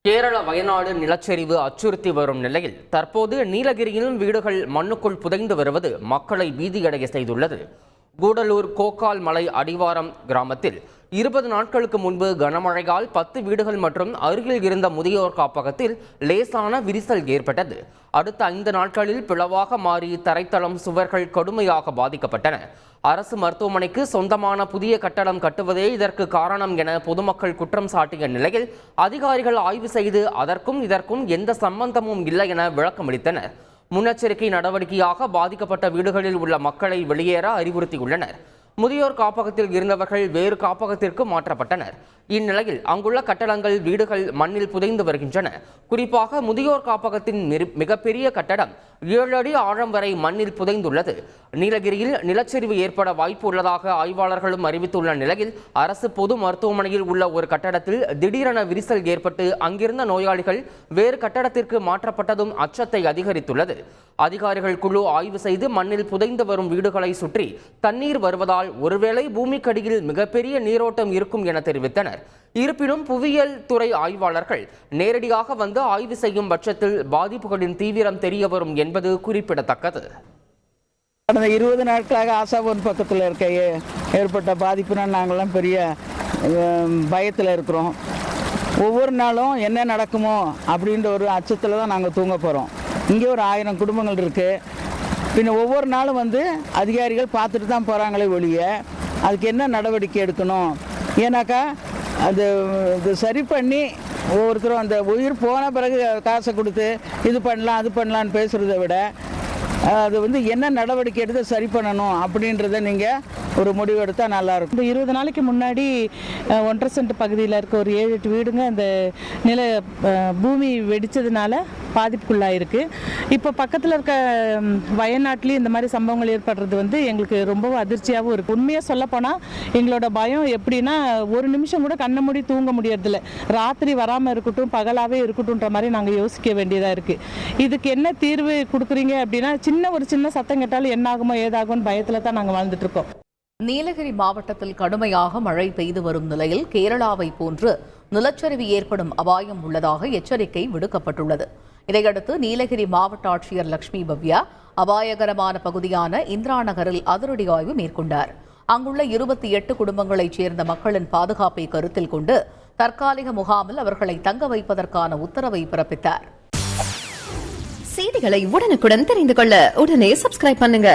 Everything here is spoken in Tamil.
கேரள வயநாடு நிலச்சரிவு அச்சுறுத்தி வரும் நிலையில் தற்போது நீலகிரியிலும் வீடுகள் மண்ணுக்குள் புதைந்து வருவது மக்களை பீதியடைய செய்துள்ளது. கூடலூர் கோக்கால் மலை அடிவாரம் கிராமத்தில் 20 நாட்களுக்கு முன்பு கனமழையால் 10 வீடுகள் மற்றும் அருகில் இருந்த முதியோர் காப்பகத்தில் லேசான விரிசல் ஏற்பட்டது. அடுத்த 5 நாட்களில் பிளவாக மாறி தரைத்தளம் சுவர்கள் கடுமையாக பாதிக்கப்பட்டன. அரசு மருத்துவமனைக்கு சொந்தமான புதிய கட்டடம் கட்டுவதே இதற்கு காரணம் என பொதுமக்கள் குற்றம் சாட்டிய நிலையில் அதிகாரிகள் ஆய்வு செய்து அதற்கும் இதற்கும் எந்த சம்பந்தமும் இல்லை என விளக்கமளித்தனர். முன்னெச்சரிக்கை நடவடிக்கையாக பாதிக்கப்பட்ட வீடுகளில் உள்ள மக்களை வெளியேற அறிவுறுத்தியுள்ளனர். முதியோர் காப்பகத்தில் இருந்தவர்கள் வேறு காப்பகத்திற்கு மாற்றப்பட்டனர். இந்நிலையில் அங்குள்ள கட்டடங்கள் வீடுகள் மண்ணில் புதைந்து வருகின்றன. குறிப்பாக முதியோர் காப்பகத்தின் மிகப்பெரிய கட்டடம் 7 அடி ஆழம் வரை மண்ணில் புதைந்துள்ளது. நீலகிரியில் நிலச்சரிவு ஏற்பட வாய்ப்பு உள்ளதாக ஆய்வாளர்களும் அறிவித்துள்ள நிலையில் அரசு பொது மருத்துவமனையில் உள்ள ஒரு கட்டடத்தில் திடீரென விரிசல் ஏற்பட்டு அங்கிருந்த நோயாளிகள் வேறு கட்டடத்திற்கு மாற்றப்பட்டதும் அச்சத்தை அதிகரித்துள்ளது. அதிகாரிகள் குழு ஆய்வு செய்து மண்ணில் புதைந்து வரும் வீடுகளை சுற்றி தண்ணீர் வருவதால் ஒருவேளை பூமிக்கடியில் மிகப்பெரிய நீரோட்டம் இருக்கும் என தெரிவித்தனர். இருப்பினும் புவியியல் துறை ஆய்வாளர்கள் நேரடியாக வந்து ஆய்வு செய்யும் பட்சத்தில் பாதிப்புகளின் தீவிரம் தெரிய வரும் என்பது குறிப்பிடத்தக்கது. கடந்த 20 நாட்களாக ஆசாபுரம் பக்கத்தில் இருக்க ஏற்பட்ட பாதிப்புனா நாங்கள்லாம் பெரிய பயத்தில் இருக்கிறோம். ஒவ்வொரு நாளும் என்ன நடக்குமோ அப்படின்ற ஒரு அச்சத்தில் தான் நாங்கள் தூங்க போகிறோம். இங்கே ஒரு 1000 குடும்பங்கள் இருக்குது. பின்ன ஒவ்வொரு நாளும் வந்து அதிகாரிகள் பார்த்துட்டு தான் போகிறாங்களே ஒழிய அதுக்கு என்ன நடவடிக்கை எடுக்கணும், ஏன்னாக்கா அது சரி பண்ணி ஒவ்வொருத்தரும் அந்த உயிர் போன பிறகு காசை கொடுத்து இது பண்ணலாம் அது பண்ணலான்னு பேசுகிறத விட அது வந்து என்ன நடவடிக்கை எடுத்து சரி பண்ணணும் அப்படின்றத நீங்கள் ஒரு முடிவு எடுத்தால் நல்லாயிருக்கும். இந்த 20 நாளைக்கு முன்னாடி 1.5 சென்ட் பகுதியில் இருக்க ஒரு 7-8 வீடுங்க அந்த பூமி வெடித்ததுனால பாதிப்புக்குள்ளாயிருக்கு. இப்போ பக்கத்தில் இருக்க வயநாட்டிலையும் இந்த மாதிரி சம்பவங்கள் ஏற்படுறது வந்து எங்களுக்கு ரொம்பவும் அதிர்ச்சியாகவும் இருக்குது. உண்மையாக சொல்லப்போனால் எங்களோட பயம் எப்படின்னா, ஒரு நிமிஷம் கூட கண்ணை மூடி தூங்க முடியறதில்ல. ராத்திரி வராமல் இருக்கட்டும் பகலாகவே இருக்கட்டும்ன்ற மாதிரி நாங்கள் யோசிக்க வேண்டியதாக இருக்குது. இதுக்கு என்ன தீர்வு கொடுக்குறீங்க அப்படின்னா, ஒரு சின்ன சத்தம் கேட்டாலும் என்ன ஆகுமோ ஏதாகும்னு பயத்தில் தான் நாங்கள் வாழ்ந்துட்டு இருக்கோம். நீலகிரி மாவட்டத்தில் கடுமையாக மழை பெய்து வரும் நிலையில் கேரளாவை போன்று நிலச்சரிவு ஏற்படும் அபாயம் உள்ளதாக எச்சரிக்கை விடுக்கப்பட்டுள்ளது. இதையடுத்து நீலகிரி மாவட்ட ஆட்சியர் லட்சுமி பவ்யா அபாயகரமான பகுதியான இந்திரா நகரில் அதிரடி ஆய்வு மேற்கொண்டார். அங்குள்ள 28 குடும்பங்களைச் சேர்ந்த மக்களின் பாதுகாப்பை கருத்தில் கொண்டு தற்காலிக முகாமில் அவர்களை தங்க வைப்பதற்கான உத்தரவை பிறப்பித்தார். செய்திகளை உடனுக்குடன் தெரிந்து கொள்ள உடனே சப்ஸ்கிரைப் பண்ணுங்க.